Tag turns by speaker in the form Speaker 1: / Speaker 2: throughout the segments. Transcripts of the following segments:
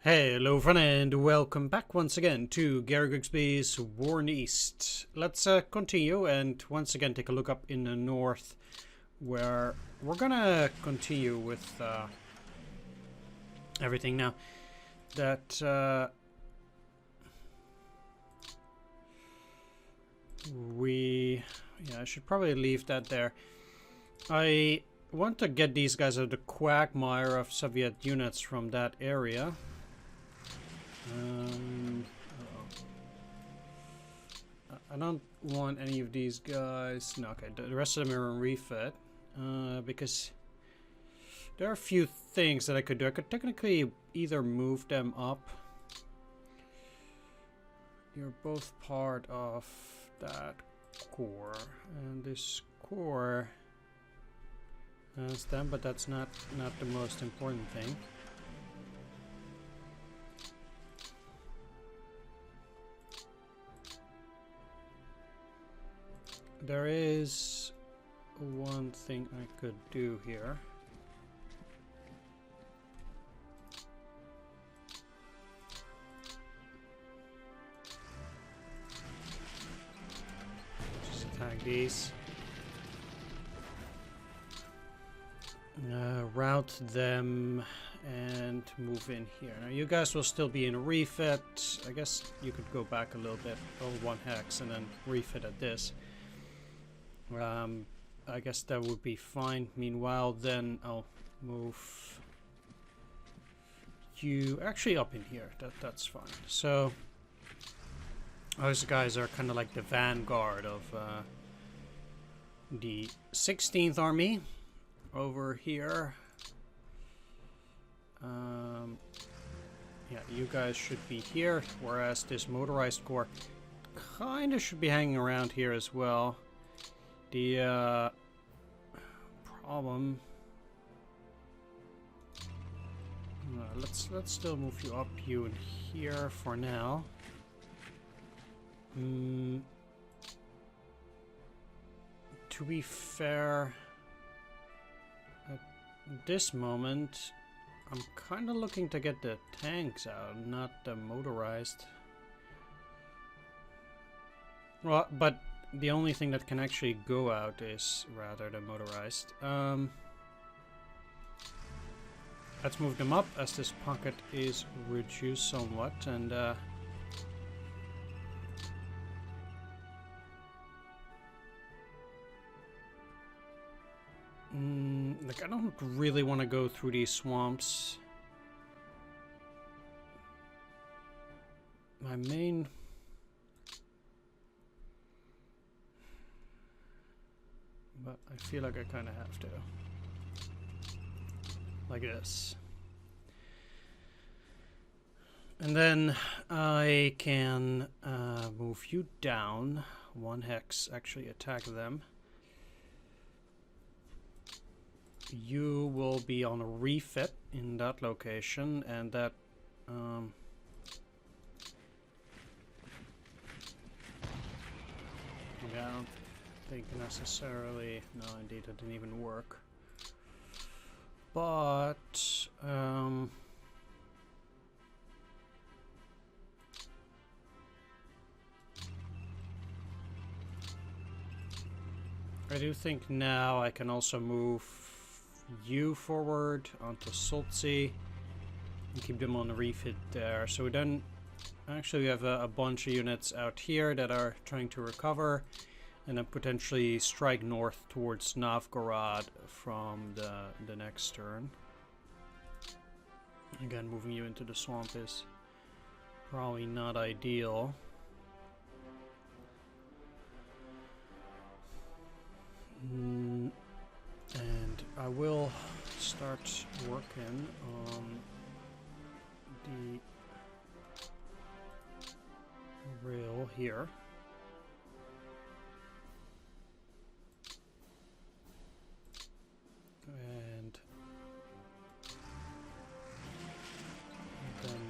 Speaker 1: Hello friend and welcome back once again to Gary Grigsby's War in the East. Let's continue and once again take a look up in the north where we're gonna continue with everything now that I should probably leave that there. I want to get these guys out of the quagmire of Soviet units from that area. I don't want any of these guys. No, okay, the rest of them are in refit. Because there are a few things that I could do. I could technically either move them up. You're both part of that core, and this core has them, but that's not the most important thing. There is one thing I could do here. Just attack these. Route them and move in here. Now you guys will still be in refit. I guess you could go back a little bit, one hex, and then refit at this. I guess that would be fine. Meanwhile, then I'll move you actually up in here. That's fine. So those guys are kind of like the vanguard of the 16th Army over here. Yeah, you guys should be here, whereas this motorized corps kind of should be hanging around here as well. The problem. Let's still move you up, you in here for now. To be fair, at this moment, I'm kind of looking to get the tanks out, not the motorized. Well, but the only thing that can actually go out is rather the motorized. Let's move them up as this pocket is reduced somewhat, and like I don't really want to go through these swamps. My main but I feel like I kind of have to. Like this. And then I can move you down. One hex, actually attack them. You will be on a refit in that location, and that yeah, I don't think necessarily. No, indeed, it didn't even work. But I do think now I can also move you forward onto Soltzi and keep them on the refit there. So then actually we have a bunch of units out here that are trying to recover, and then potentially strike north towards Novgorod from the next turn. Again, moving you into the swamp is probably not ideal. And I will start working on the rail here. And then,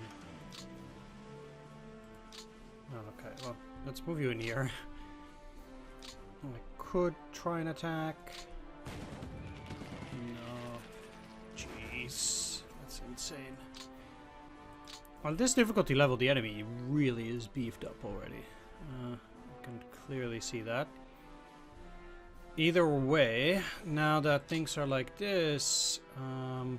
Speaker 1: oh, okay, well, let's move you in here. I could try and attack. No. Jeez. That's insane. On this difficulty level, the enemy really is beefed up already. You can clearly see that. Either way, now that things are like this, I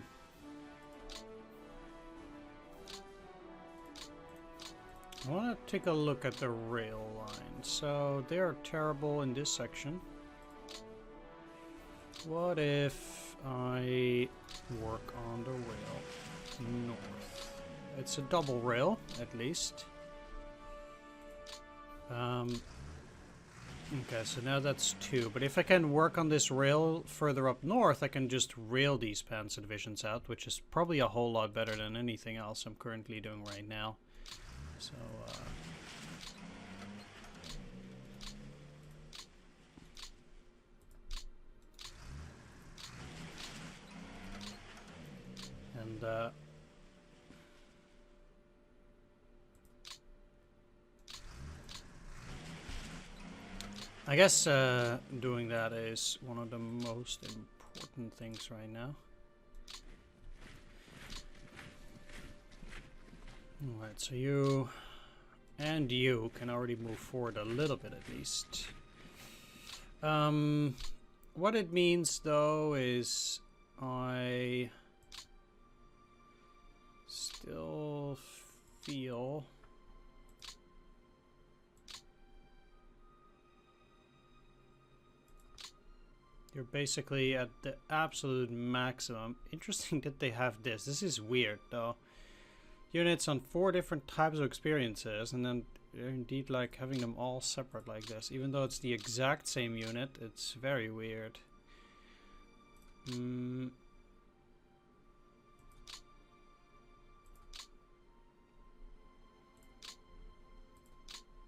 Speaker 1: want to take a look at the rail line. So they are terrible in this section. What if I work on the rail north? It's a double rail, at least. Okay, so now that's 2. But if I can work on this rail further up north, I can just rail these Panzer divisions out, which is probably a whole lot better than anything else I'm currently doing right now. So, I guess doing that is one of the most important things right now. Alright, so you and you can already move forward a little bit at least. What it means though is I still feel you're basically at the absolute maximum. Interesting that they have this. This is weird though. Units on 4 different types of experiences, and then indeed like having them all separate like this. Even though it's the exact same unit, it's very weird.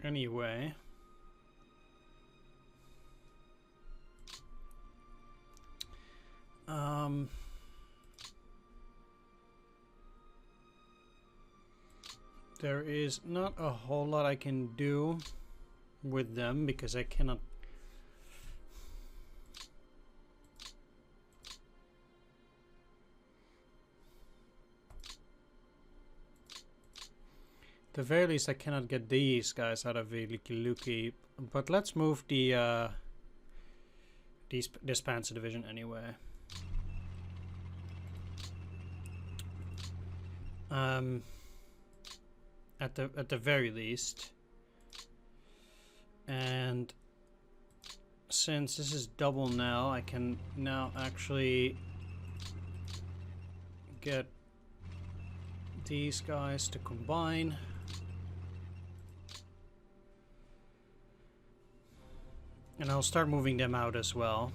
Speaker 1: Anyway. There is not a whole lot I can do with them because I cannot. At the very least, I cannot get these guys out of Velikiluki. But let's move the this Panzer division anyway. At the very least, and since this is double now, I can now actually get these guys to combine. And I'll start moving them out as well.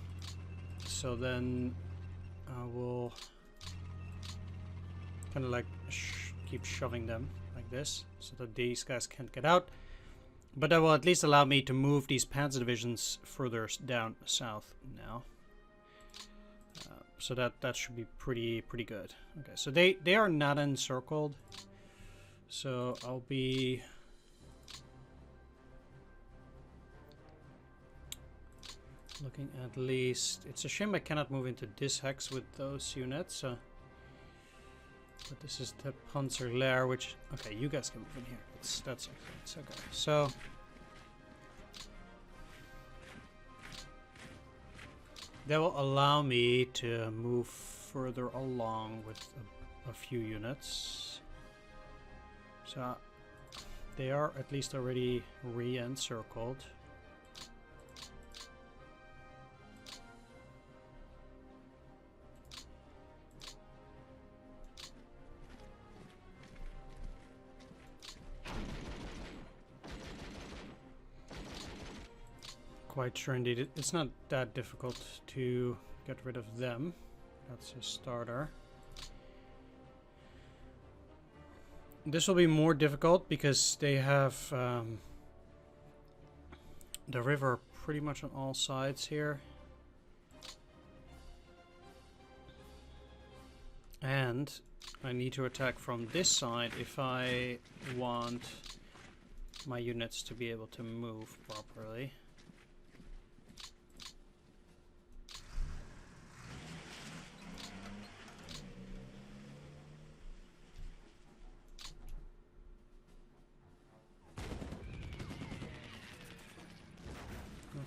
Speaker 1: So then I will kind of like keep shoving them like this so that these guys can't get out. But that will at least allow me to move these Panzer divisions further down south now. So that should be pretty good. Okay, so they are not encircled. So I'll be looking at least. It's a shame I cannot move into this hex with those units. But this is the Panzer Lair, which okay, you guys can move in here. That's okay. It's okay. So that will allow me to move further along with a few units. So they are at least already re-encircled. Quite sure indeed. It's not that difficult to get rid of them. That's a starter. This will be more difficult because they have the river pretty much on all sides here. And I need to attack from this side if I want my units to be able to move properly.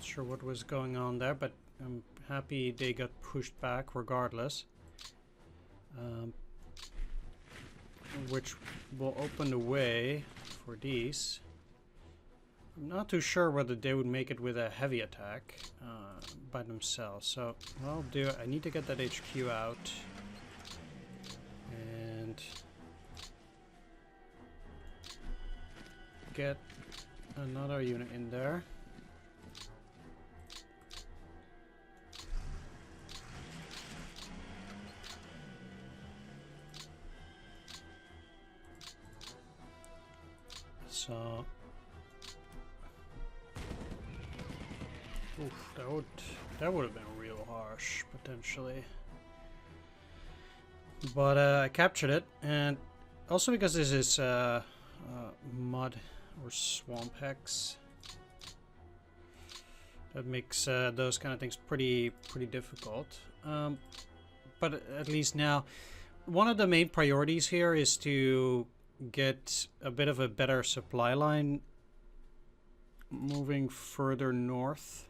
Speaker 1: sure what was going on there, but I'm happy they got pushed back regardless. Which will open the way for these. I'm not too sure whether they would make it with a heavy attack by themselves. So what I'll do, I need to get that HQ out. And get another unit in there. So, oof, that would have been real harsh potentially, but I captured it, and also because this is mud or swamp hex, that makes those kind of things pretty difficult. But at least now, one of the main priorities here is to get a bit of a better supply line moving further north.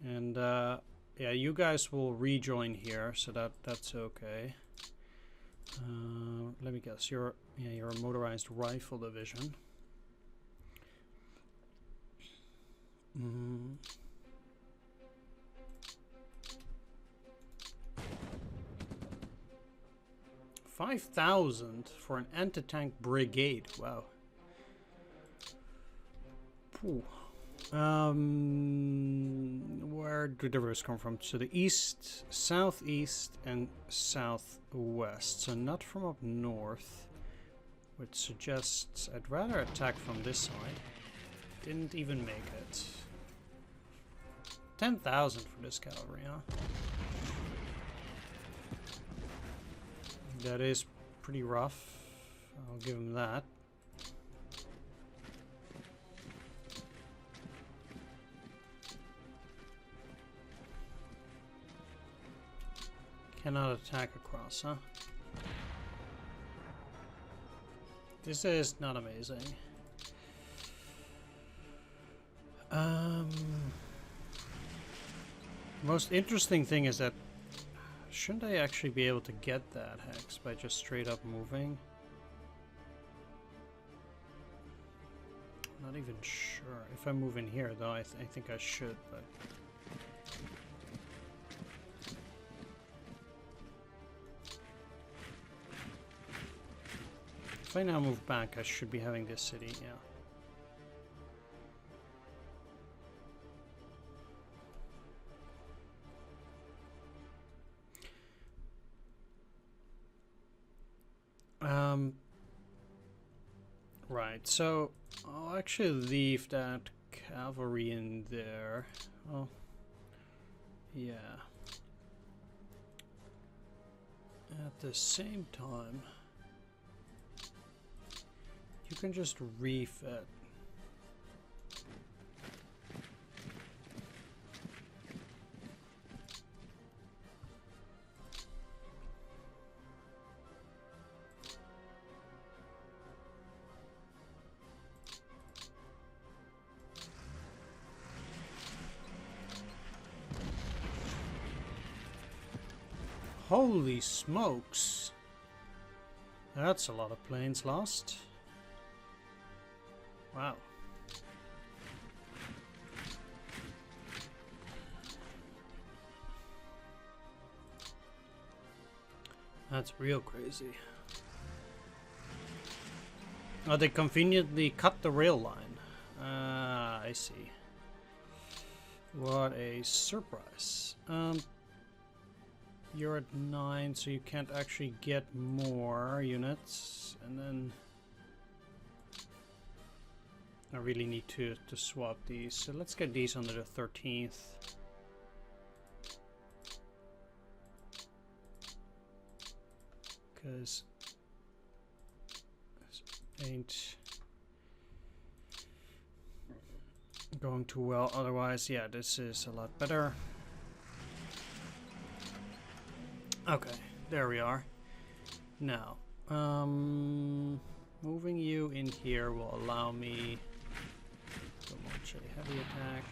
Speaker 1: And yeah, you guys will rejoin here, so that's okay. Let me guess, you're a motorized rifle division. 5,000 for an anti-tank brigade. Wow. Ooh. Where do the rivers come from? So the east, southeast, and southwest. So not from up north, which suggests I'd rather attack from this side. Didn't even make it. 10,000 for this cavalry, huh? That is pretty rough. I'll give him that. Cannot attack across, huh? This is not amazing. Most interesting thing is that shouldn't I actually be able to get that hex by just straight up moving? Not even sure. If I move in here, though, I think I should, but... If I now move back, I should be having this city, yeah. Right, so I'll actually leave that cavalry in there. Oh, yeah. At the same time, you can just refit. Holy smokes! That's a lot of planes lost. Wow. That's real crazy. Oh, they conveniently cut the rail line. Ah, I see. What a surprise. You're at 9, so you can't actually get more units. And then I really need to swap these. So let's get these under the 13th. Because this ain't going too well. Otherwise, yeah, this is a lot better. Okay, there we are. Now, moving you in here will allow me to move Actually, heavy attack.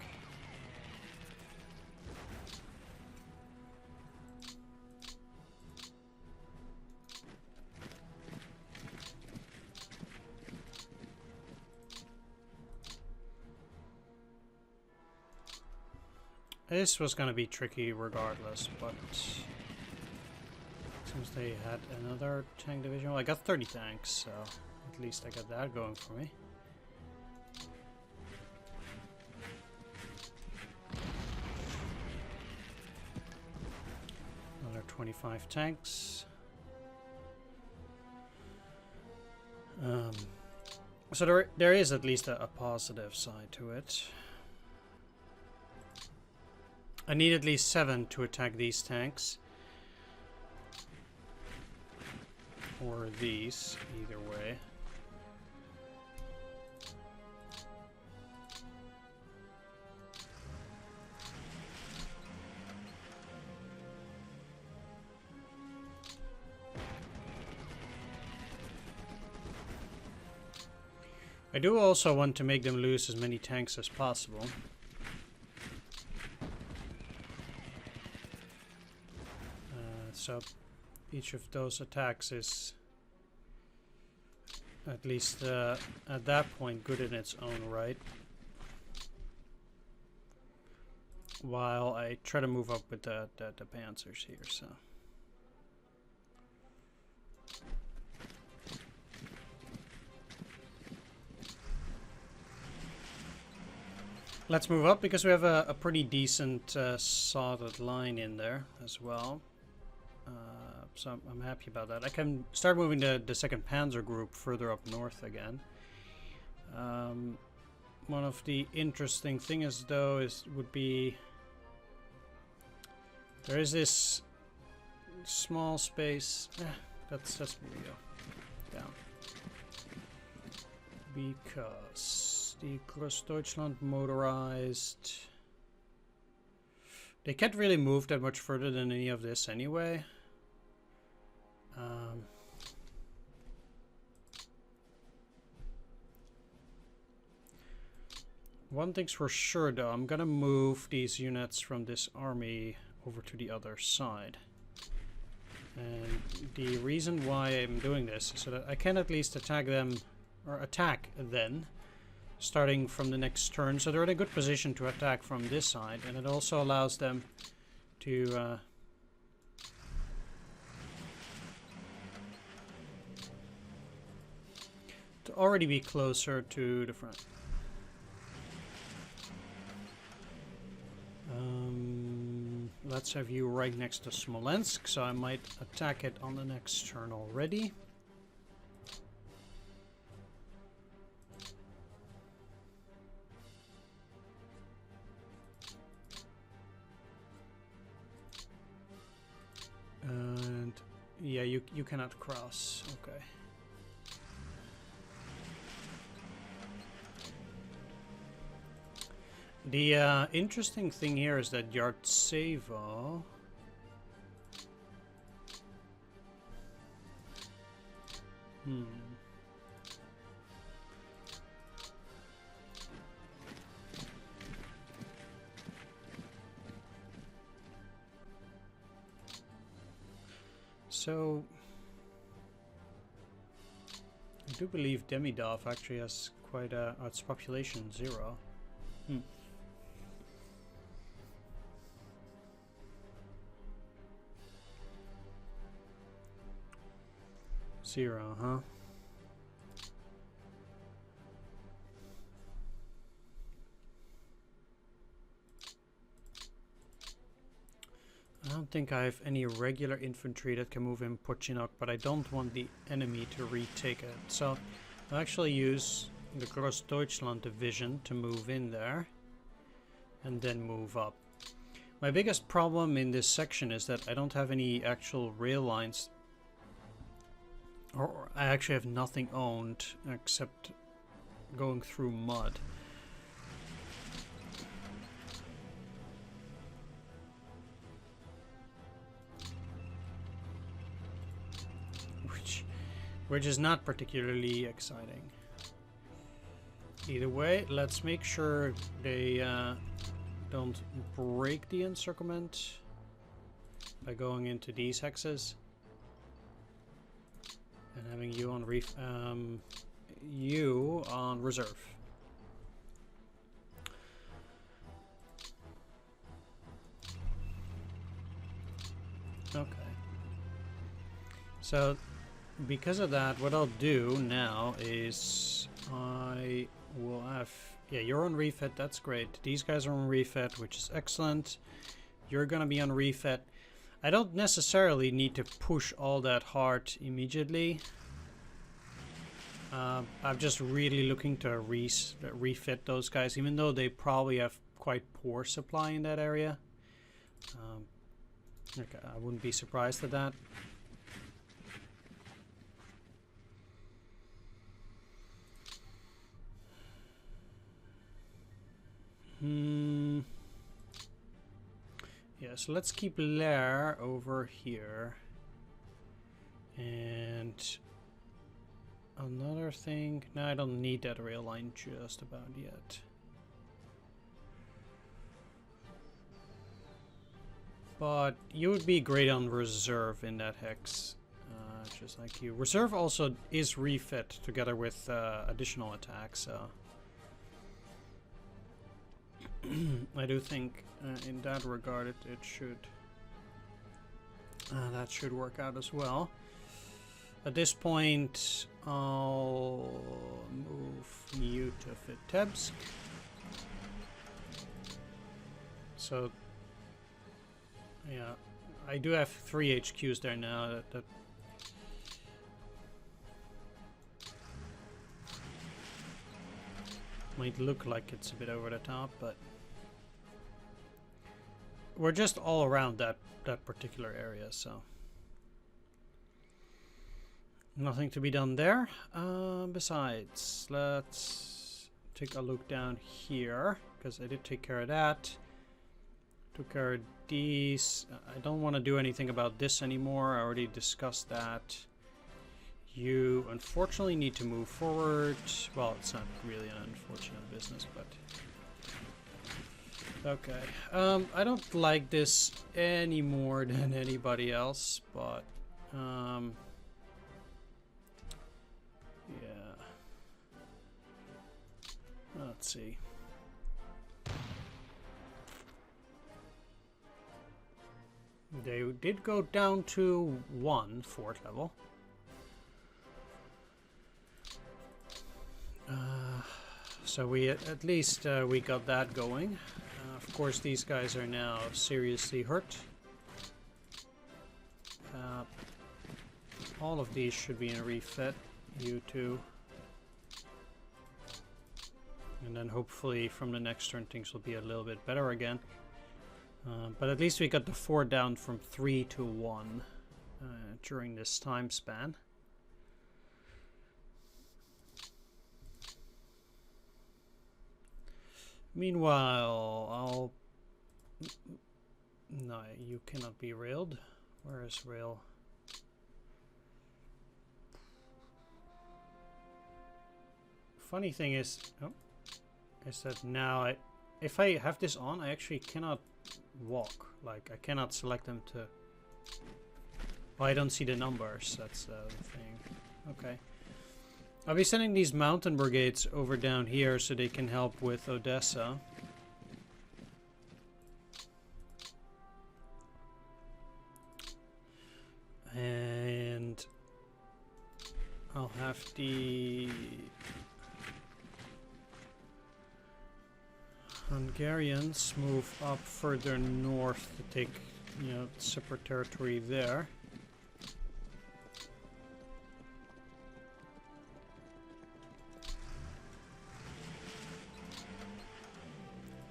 Speaker 1: This was gonna be tricky regardless, but since they had another tank division, well, I got 30 tanks, so at least I got that going for me. Another 25 tanks. So there is at least a positive side to it. I need at least 7 to attack these tanks. Or these, either way. I do also want to make them lose as many tanks as possible. So each of those attacks is at least at that point good in its own right. While I try to move up with the panzers here, so. Let's move up because we have a pretty decent solid line in there as well. So I'm happy about that. I can start moving the second Panzer group further up north again. One of the interesting things though would be there is this small space. That's where we go down because the Großdeutschland motorized. They can't really move that much further than any of this anyway. One thing's for sure though, I'm gonna move these units from this army over to the other side. And the reason why I'm doing this is so that I can at least attack them, or attack then, starting from the next turn. So they're in a good position to attack from this side, and it also allows them to already be closer to the front. Let's have you right next to Smolensk, so I might attack it on the next turn already. And yeah, you cannot cross. Okay. The interesting thing here is that Yartsevo So I do believe Demidov actually has quite its population 0. 0, huh? I don't think I have any regular infantry that can move in Pochinok, but I don't want the enemy to retake it. So I'll actually use the Großdeutschland division to move in there and then move up. My biggest problem in this section is that I don't have any actual rail lines, or I actually have nothing owned except going through mud. Which is not particularly exciting. Either way, let's make sure they don't break the encirclement by going into these hexes and having you on you on reserve. Okay. So because of that, what I'll do now is I will have, yeah, you're on refit, that's great. These guys are on refit, which is excellent. You're gonna be on refit. I don't necessarily need to push all that hard immediately. I'm just really looking to refit those guys, even though they probably have quite poor supply in that area. Okay, I wouldn't be surprised at that. Yeah, so let's keep Lair over here. And another thing, no, I don't need that rail line just about yet. But you would be great on reserve in that hex, just like you. Reserve also is refit together with additional attacks, so I do think in that regard it should that should work out as well. At this point, I'll move you to Vitebsk. So yeah, I do have 3 HQs there now. That might look like it's a bit over the top, but we're just all around that particular area, so nothing to be done there. Besides, let's take a look down here, because I did take care of that. Took care of these. I don't want to do anything about this anymore. I already discussed that. You unfortunately need to move forward. Well, it's not really an unfortunate business, but okay. I don't like this any more than anybody else, but yeah. Let's see. They did go down to 1 fort level. So we at least we got that going. Of course, these guys are now seriously hurt. All of these should be in refit. You two. And then hopefully from the next turn things will be a little bit better again. But at least we got the 4 down from 3 to 1 during this time span. Meanwhile, I'll... No, you cannot be railed. Where is rail? Funny thing is that now if I have this on, I actually cannot walk. Like, I cannot select them to... Well, I don't see the numbers. That's the thing. Okay. I'll be sending these mountain brigades over down here so they can help with Odessa. And I'll have the Hungarians move up further north to take, you know, separate territory there.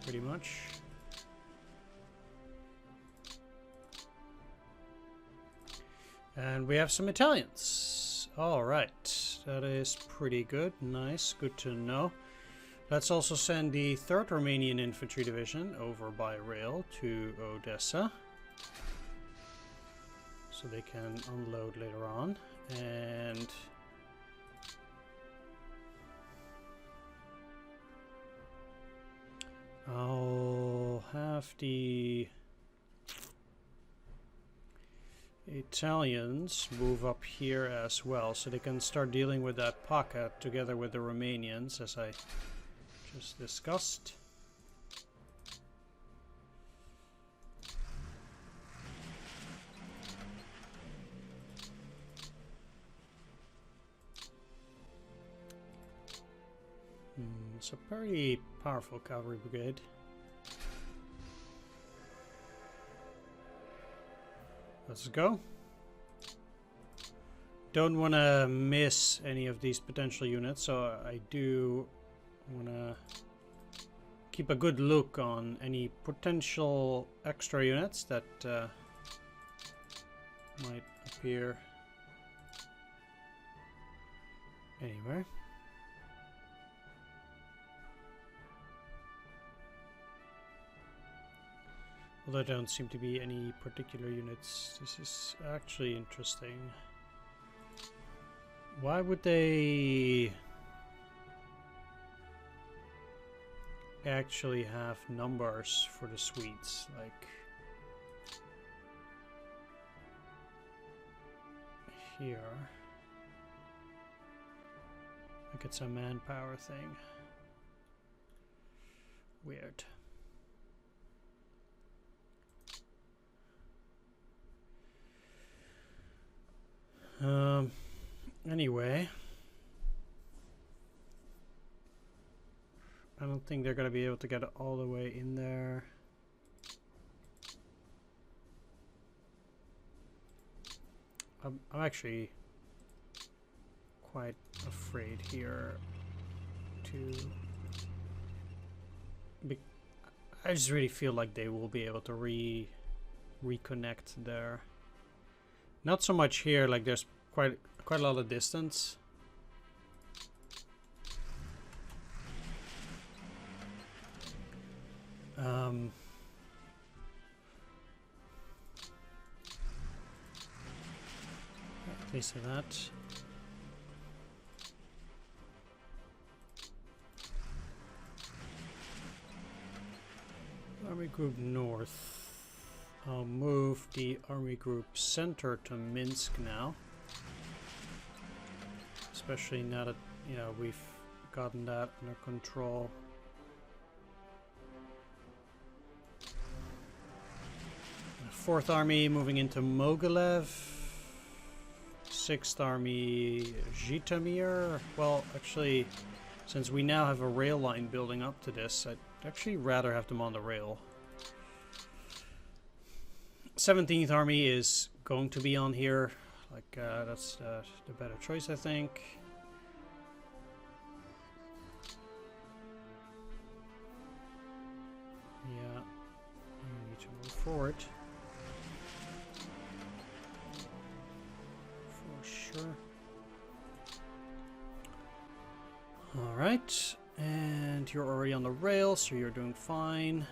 Speaker 1: Pretty much. And we have some Italians. All right, that is pretty good. Nice, good to know. Let's also send the 3rd Romanian Infantry Division over by rail to Odessa, so they can unload later on. And have the Italians move up here as well, so they can start dealing with that pocket together with the Romanians, as I just discussed. It's a very powerful cavalry brigade. Let's go. Don't want to miss any of these potential units, so I do want to keep a good look on any potential extra units that might appear anywhere. Although there don't seem to be any particular units. This is actually interesting. Why would they actually have numbers for the Swedes? Like here. Like it's a manpower thing. Weird. Anyway, I don't think they're gonna be able to get all the way in there. I'm actually quite afraid here to I just really feel like they will be able to reconnect there. Not so much here, like there's quite a lot of distance. At least of that. Army Group North. I'll move the Army Group Center to Minsk now. Especially now that, you know, we've gotten that under control. Fourth Army moving into Mogilev. Sixth Army Zhytomyr. Well, actually, since we now have a rail line building up to this, I'd actually rather have them on the rail. 17th Army is going to be on here. Like, that's the better choice, I think. Yeah, we need to move forward. For sure. Alright, and you're already on the rail, so you're doing fine.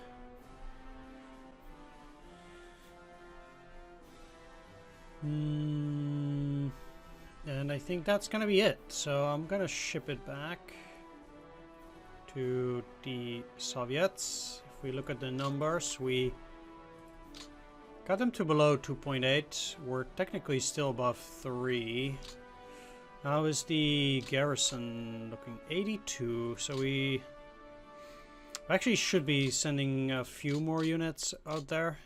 Speaker 1: And I think that's gonna be it. So I'm gonna ship it back to the Soviets. If we look at the numbers, we got them to below 2.8. We're technically still above 3. How is the garrison looking? 82. So we actually should be sending a few more units out there,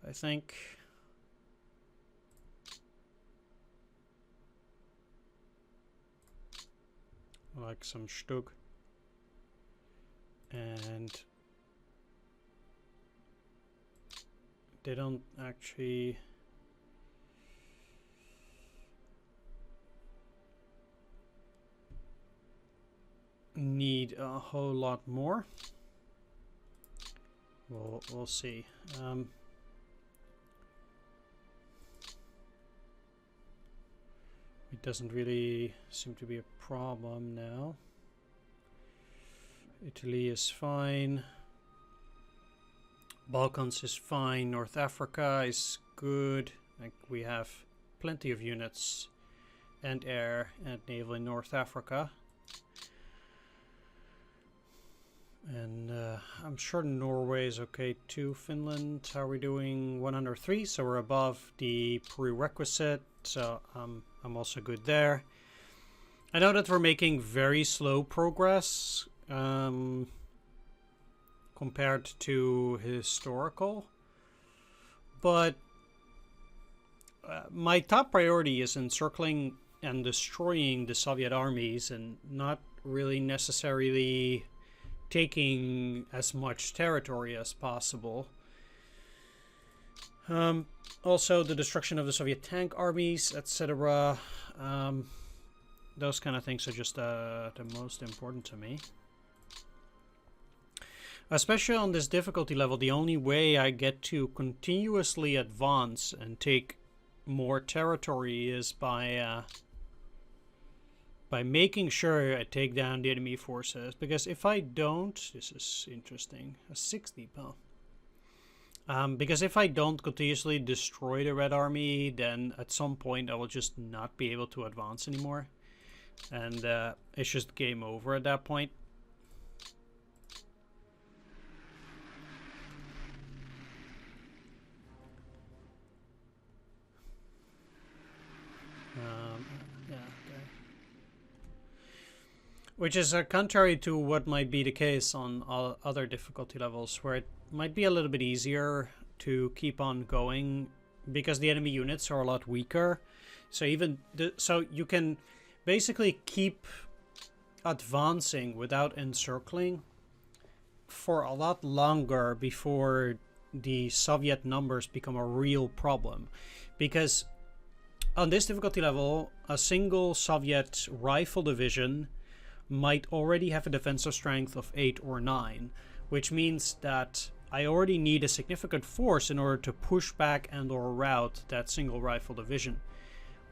Speaker 1: I think. Like some Stug. And they don't actually need a whole lot more. We'll see. It doesn't really seem to be a problem now. Italy is fine. Balkans is fine. North Africa is good. Like, we have plenty of units and air and naval in North Africa. And I'm sure Norway is okay too. Finland, how are we doing? 103, so we're above the prerequisite. So I'm also good there. I know that we're making very slow progress compared to historical, but my top priority is encircling and destroying the Soviet armies and not really necessarily taking as much territory as possible. Also, the destruction of the Soviet tank armies, etc. Those kind of things are just the most important to me. Especially on this difficulty level, the only way I get to continuously advance and take more territory is by making sure I take down the enemy forces. Because if I don't, this is interesting, a 60 pound. Because if I don't continuously destroy the Red Army, then at some point I will just not be able to advance anymore. And it's just game over at that point. Yeah, okay. Which is contrary to what might be the case on other difficulty levels, where it might be a little bit easier to keep on going because the enemy units are a lot weaker. So so you can basically keep advancing without encircling for a lot longer before the Soviet numbers become a real problem. Because on this difficulty level, a single Soviet rifle division might already have a defensive strength of 8 or 9, which means that I already need a significant force in order to push back and or rout that single rifle division.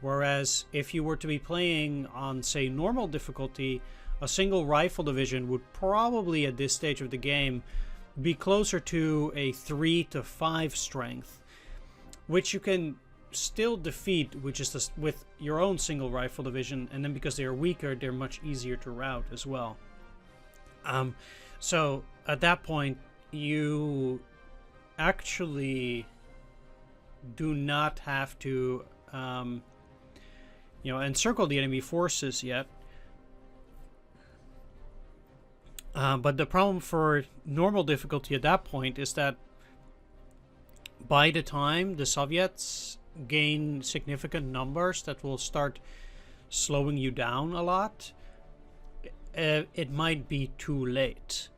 Speaker 1: Whereas if you were to be playing on, say, normal difficulty, a single rifle division would probably at this stage of the game be closer to a 3 to 5 strength, which you can still defeat, which is with your own single rifle division, and then because they are weaker, they're much easier to rout as well. So at that point, you actually do not have to encircle the enemy forces yet. But the problem for normal difficulty at that point is that by the time the Soviets gain significant numbers that will start slowing you down a lot, it might be too late.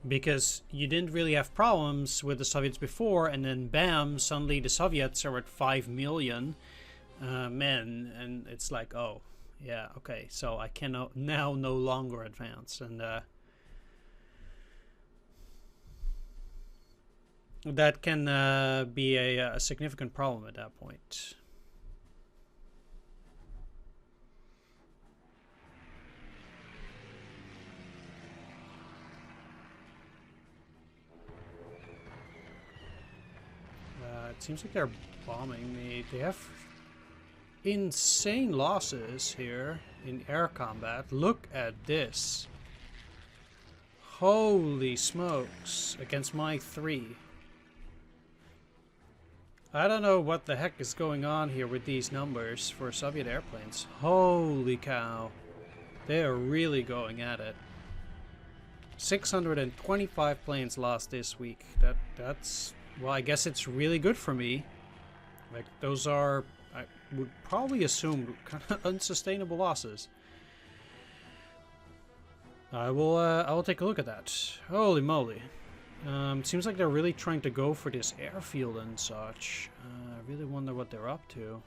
Speaker 1: Because you didn't really have problems with the Soviets before, and then bam, suddenly the Soviets are at 5 million men, and it's like, oh, yeah, okay, so I can now no longer advance. And that can be a significant problem at that point. It seems like they're bombing me. They have insane losses here in air combat. Look at this. Holy smokes. Against my 3. I don't know what the heck is going on here with these numbers for Soviet airplanes. Holy cow. They are really going at it. 625 planes lost this week. That's... Well, I guess it's really good for me. Like, those are... I would probably assume kind of unsustainable losses. I will take a look at that. Holy moly. Seems like they're really trying to go for this airfield and such. I really wonder what they're up to.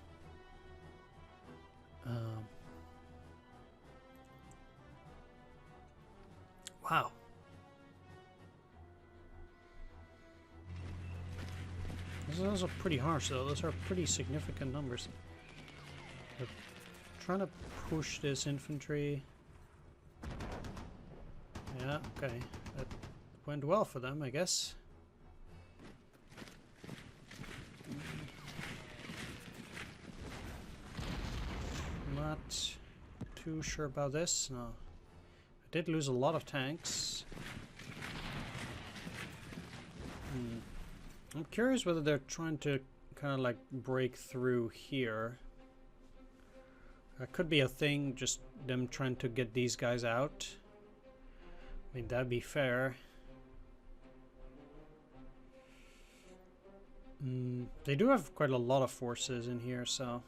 Speaker 1: Wow. Those are pretty harsh, though. Those are pretty significant numbers. They're trying to push this infantry. Yeah, okay. That went well for them, I guess. Not too sure about this. No. I did lose a lot of tanks. I'm curious whether they're trying to kind of like break through here. That could be a thing, just them trying to get these guys out. I mean, that'd be fair. They do have quite a lot of forces in here, so...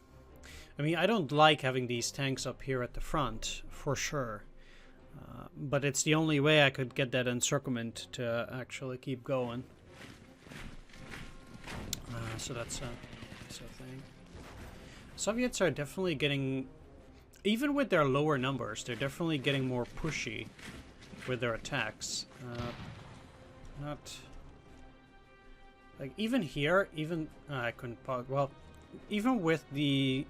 Speaker 1: I mean, I don't like having these tanks up here at the front, for sure. But it's the only way I could get that encirclement to actually keep going. So that's a thing. Soviets are definitely getting... Even with their lower numbers, they're definitely getting more pushy with their attacks. Not... Like, even here, even... I couldn't pause... Well, even with the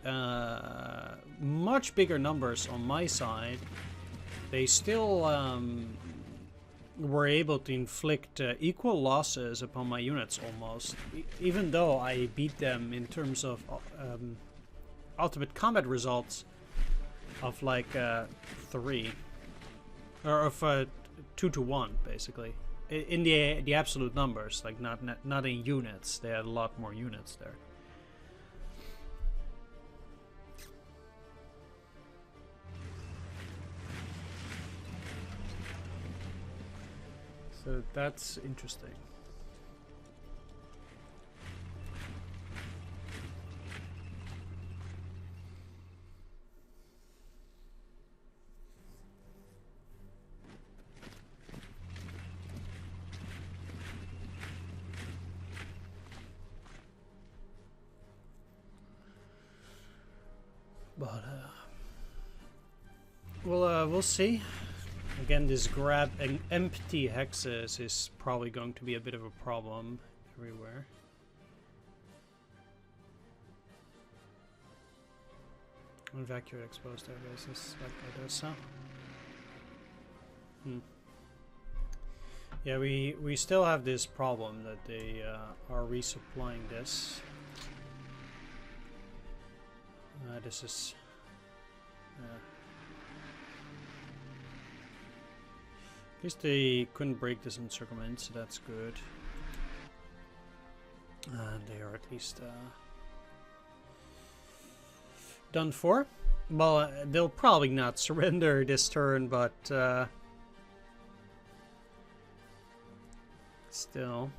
Speaker 1: much bigger numbers on my side, they still were able to inflict equal losses upon my units almost. Even though I beat them in terms of ultimate combat results of like 3. Or of 2 to 1, basically. In the absolute numbers, like not in units. They had a lot more units there. So that's interesting. But we'll see. Again, this grab and empty hexes is probably going to be a bit of a problem everywhere. Evacuate exposed air bases like Odessa. Yeah, we still have this problem that they are resupplying this. This is... At least they couldn't break this encirclement, so that's good. And they are at least done for. Well, they'll probably not surrender this turn, but still.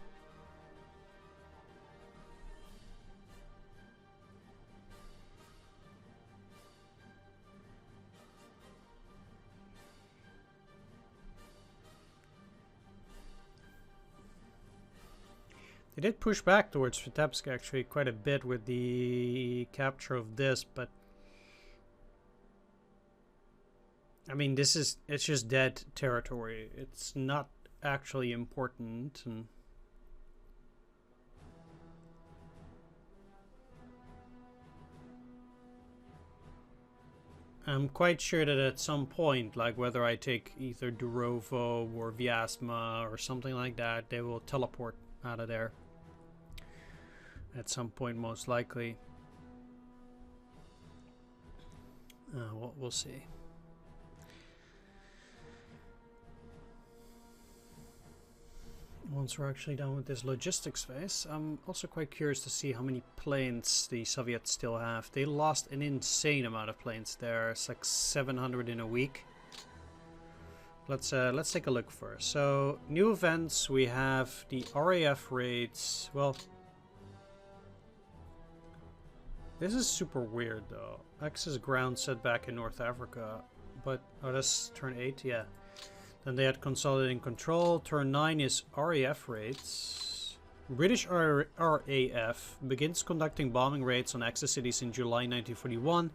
Speaker 1: They did push back towards Vitebsk actually quite a bit with the capture of this, but I mean, it's just dead territory. It's not actually important, and I'm quite sure that at some point, like whether I take either Durovo or Vyazma or something like that, they will teleport out of there. At some point, most likely. We'll see. Once we're actually done with this logistics phase, I'm also quite curious to see how many planes the Soviets still have. They lost an insane amount of planes there. It's like 700 in a week. Let's take a look first. So, new events, we have the RAF raids. Well, this is super weird though. Axis ground setback in North Africa. But, oh, that's turn 8, yeah. Then they had consolidating control. Turn 9 is RAF raids. British RAF begins conducting bombing raids on Axis cities in July 1941,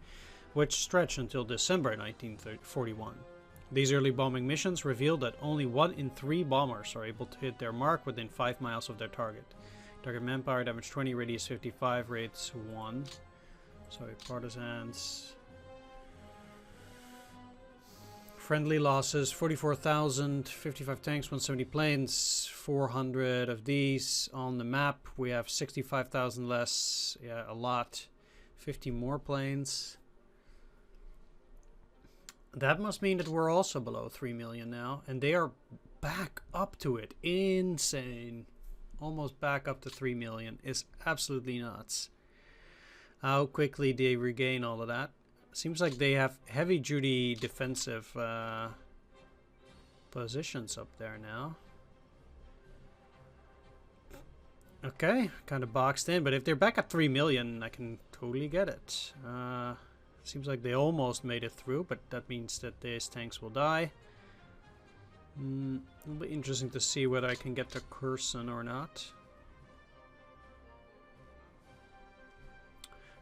Speaker 1: which stretch until December 1941. These early bombing missions revealed that only 1 in 3 bombers are able to hit their mark within 5 miles of their target. Target manpower damage 20, radius 55, raids 1. Sorry, partisans. Friendly losses 44,000, 55 tanks, 170 planes, 400 of these on the map. We have 65,000 less, yeah, a lot. 50 more planes. That must mean that we're also below 3 million now, and they are back up to it. Insane. almost back up to 3 million is absolutely nuts. How quickly they regain all of that. Seems like they have heavy duty defensive positions up there now. Okay, kind of boxed in, but if they're back at 3 million, I can totally get it. Seems like they almost made it through, but that means that these tanks will die. It'll be interesting to see whether I can get the Curson or not.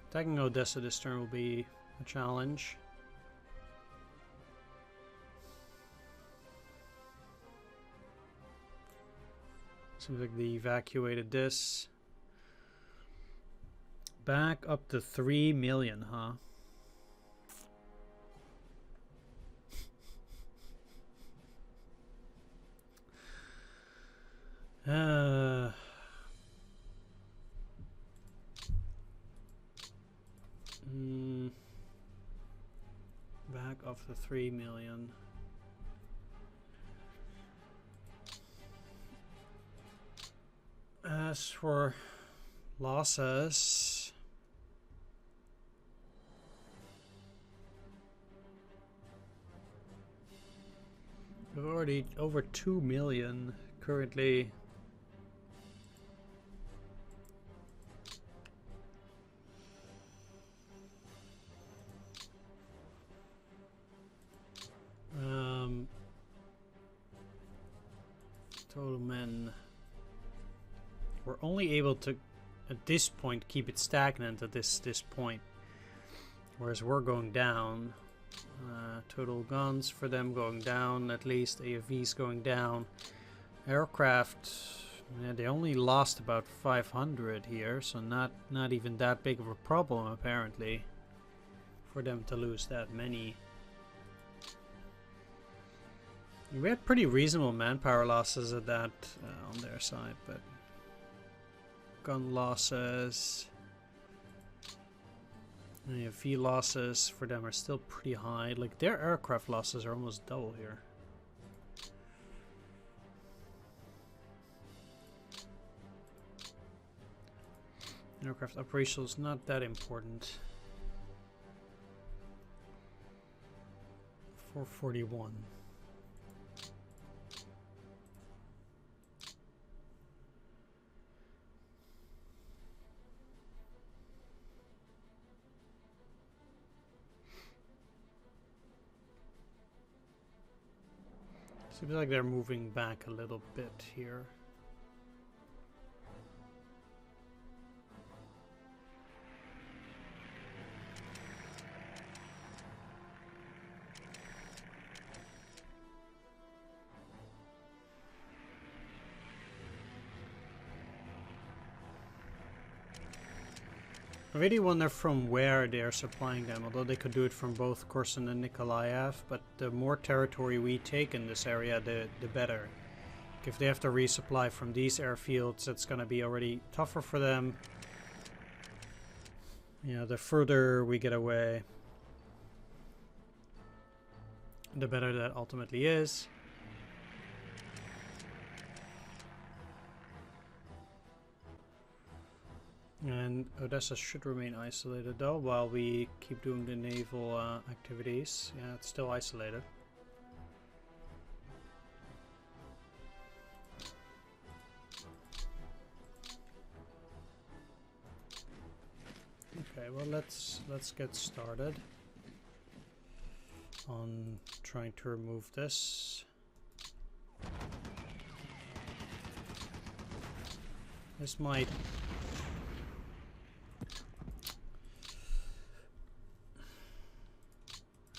Speaker 1: Attacking Odessa this turn will be a challenge. Seems like they evacuated this. Back up to 3 million, huh? Back up to 3 million. As for losses, we're already over 2 million currently. Total men. We're only able to, at this point, keep it stagnant at this point. Whereas we're going down. Total guns for them going down, at least. AFVs going down. Aircraft, yeah, they only lost about 500 here, so not even that big of a problem, apparently, for them to lose that many. We had pretty reasonable manpower losses at that on their side, but gun losses, AFV losses for them are still pretty high. Like, their aircraft losses are almost double here. Aircraft operations not that important. 441. Seems like they're moving back a little bit here. I really wonder from where they are supplying them, although they could do it from both Korsun and Nikolaev, but the more territory we take in this area, the better. If they have to resupply from these airfields, it's going to be already tougher for them. You know, the further we get away, the better that ultimately is. And Odessa should remain isolated though, while we keep doing the naval activities. Yeah, it's still isolated. Okay, well let's get started on trying to remove this. This might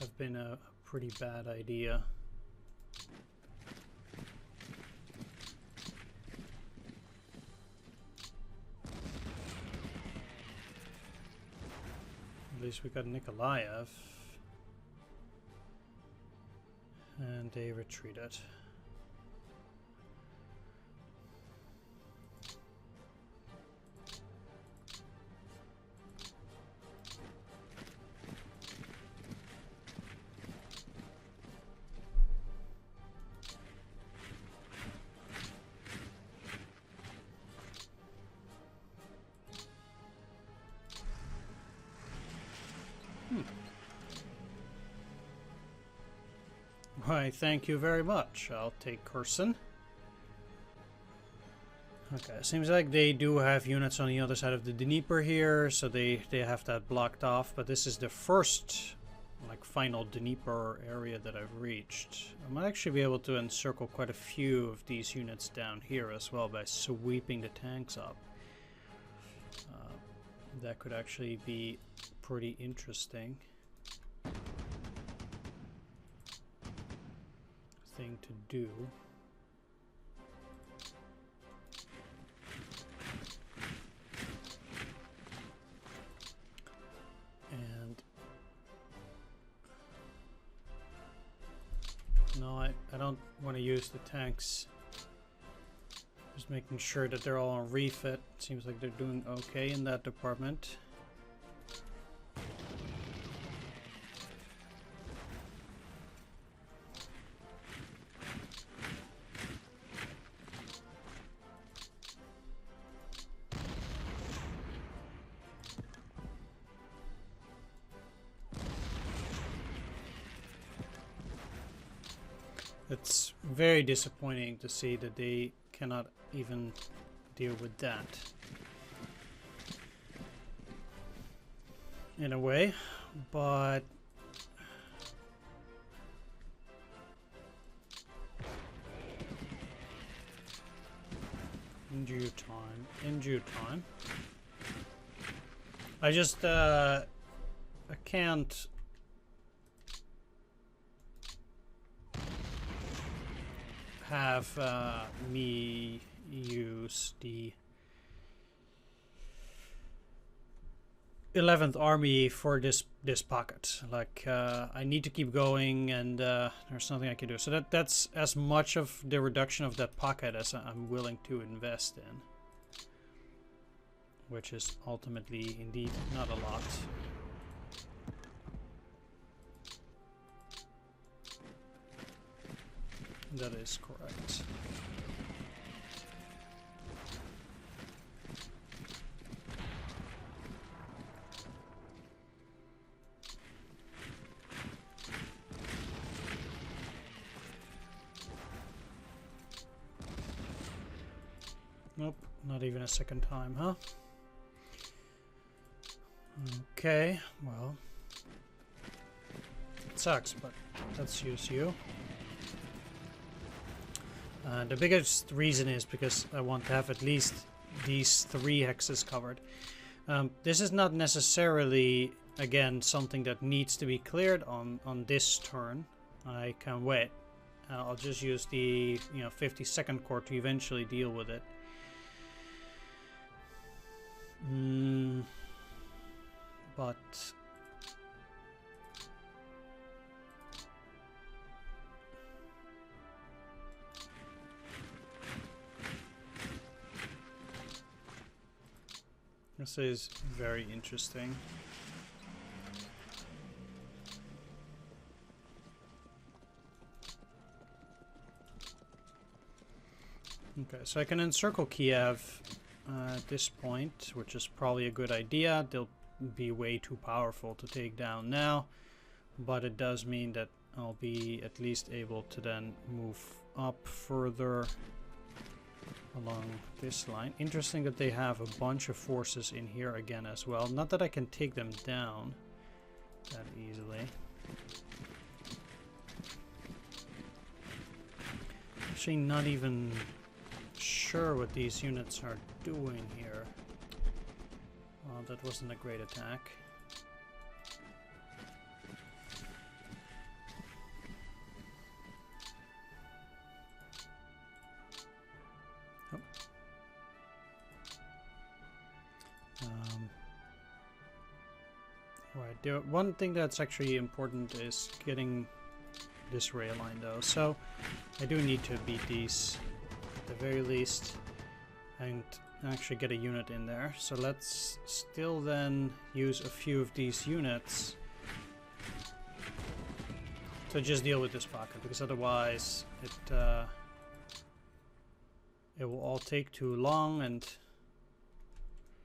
Speaker 1: have been a pretty bad idea. At least we got Nikolaev. And they retreated. Why, thank you very much. I'll take Curson. Okay, seems like they do have units on the other side of the Dnieper here, so they have that blocked off, but this is the first, like, final Dnieper area that I've reached. I might actually be able to encircle quite a few of these units down here as well by sweeping the tanks up. That could actually be pretty interesting thing to do. And no, I don't want to use the tanks. Just making sure that they're all on refit. Seems like they're doing okay in that department. It's very disappointing to see that they cannot even deal with that. In a way, but in due time. I just I can't have me use the 11th Army for this pocket. Like, I need to keep going, and there's nothing I can do. So that's as much of the reduction of that pocket as I'm willing to invest in, which is ultimately indeed not a lot. That is correct. Nope, not even a second time, huh? Okay, well, it sucks, but let's use you. The biggest reason is because I want to have at least these 3 hexes covered. This is not necessarily, again, something that needs to be cleared on this turn. I can wait. I'll just use the 52nd Corps to eventually deal with it. But this is very interesting. Okay, so I can encircle Kiev at this point, which is probably a good idea. They'll be way too powerful to take down now, but it does mean that I'll be at least able to then move up further along this line. Interesting that they have a bunch of forces in here again as well. Not that I can take them down that easily. Actually, not even sure what these units are doing here. Well, that wasn't a great attack. Right, one thing that's actually important is getting this rail line though, so I do need to beat these at the very least and actually get a unit in there. So let's still then use a few of these units to just deal with this pocket, because otherwise it will all take too long and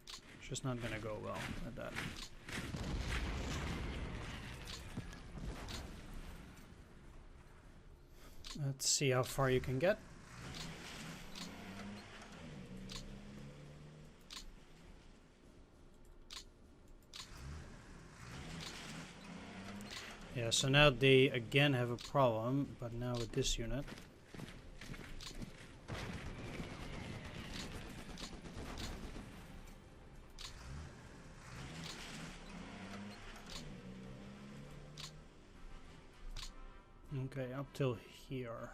Speaker 1: it's just not gonna go well at that. Let's see how far you can get. Yeah, so now they again have a problem, but now with this unit. Okay, up till here.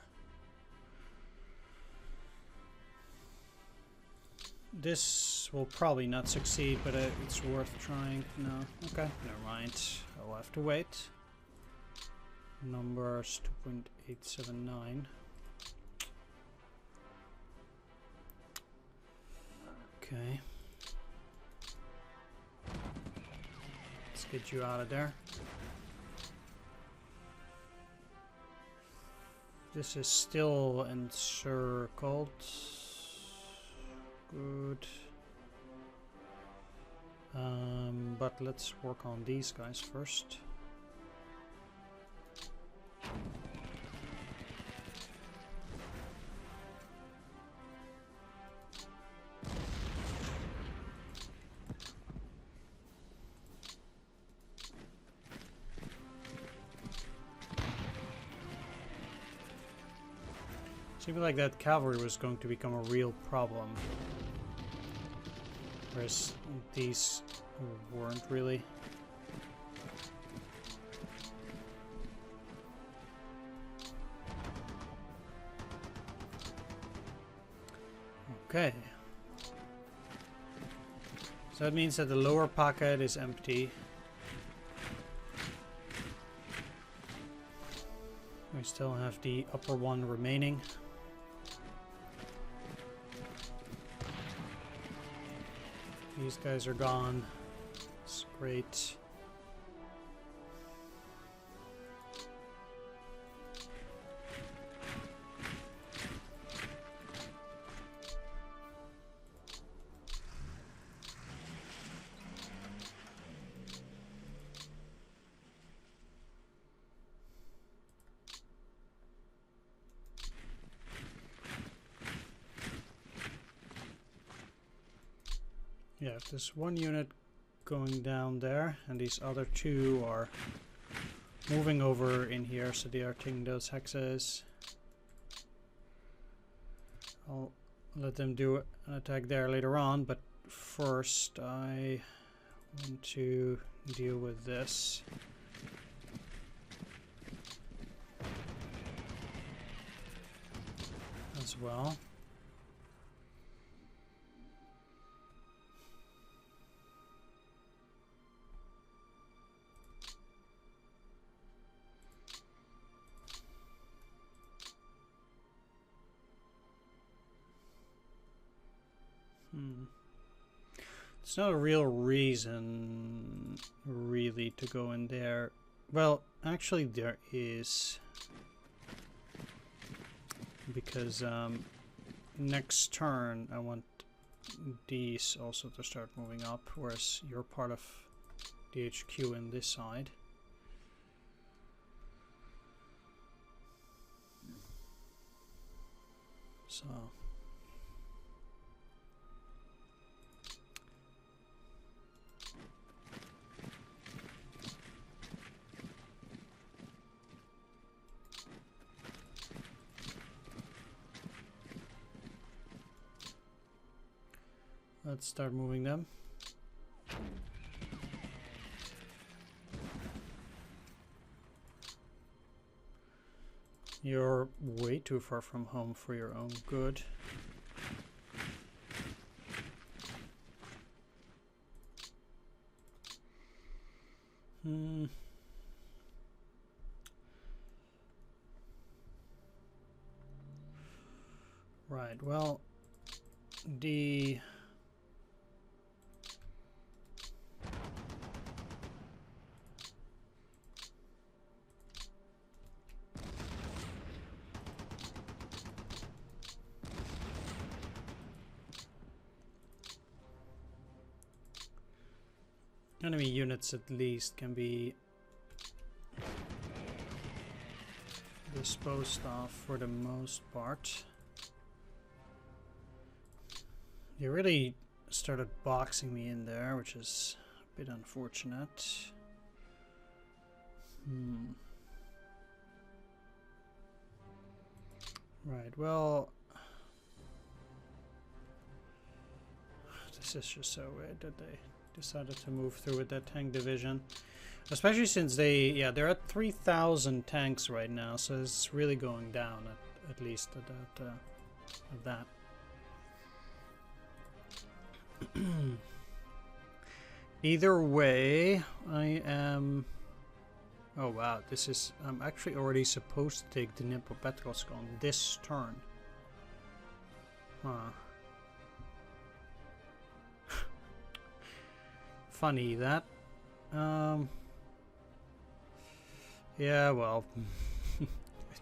Speaker 1: This will probably not succeed, but it's worth trying. No, okay, never mind. I'll have to wait. Numbers 2.879. Okay. Let's get you out of there. This is still encircled. Good. But let's work on these guys first. Seemed like that cavalry was going to become a real problem, whereas these weren't really. Okay. So that means that the lower pocket is empty. We still have the upper one remaining. These guys are gone. It's great. Yeah, there's one unit going down there, and these other two are moving over in here, so they are taking those hexes. I'll let them do an attack there later on, but first I want to deal with this. As well. It's not a real reason, really, to go in there. Well, actually there is. Because next turn I want these also to start moving up, whereas you're part of the HQ in this side. So let's start moving them. You're way too far from home for your own good. Right, well, the enemy units at least can be disposed of for the most part. You really started boxing me in there, which is a bit unfortunate. Right, well, this is just so weird that they decided to move through with that tank division. Especially since they're at 3,000 tanks right now, so it's really going down at least at that. Either way, I am... Oh wow, this is... I'm actually already supposed to take the Dnipropetrovsk on this turn. Huh. Funny that. Yeah, well,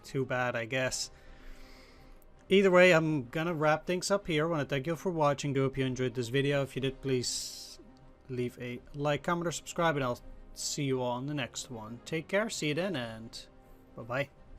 Speaker 1: too bad, I guess. Either way, I'm gonna wrap things up here. I want to thank you for watching. Do hope you enjoyed this video. If you did, please leave a like, comment, or subscribe, and I'll see you all in the next one. Take care, see you then, and bye-bye.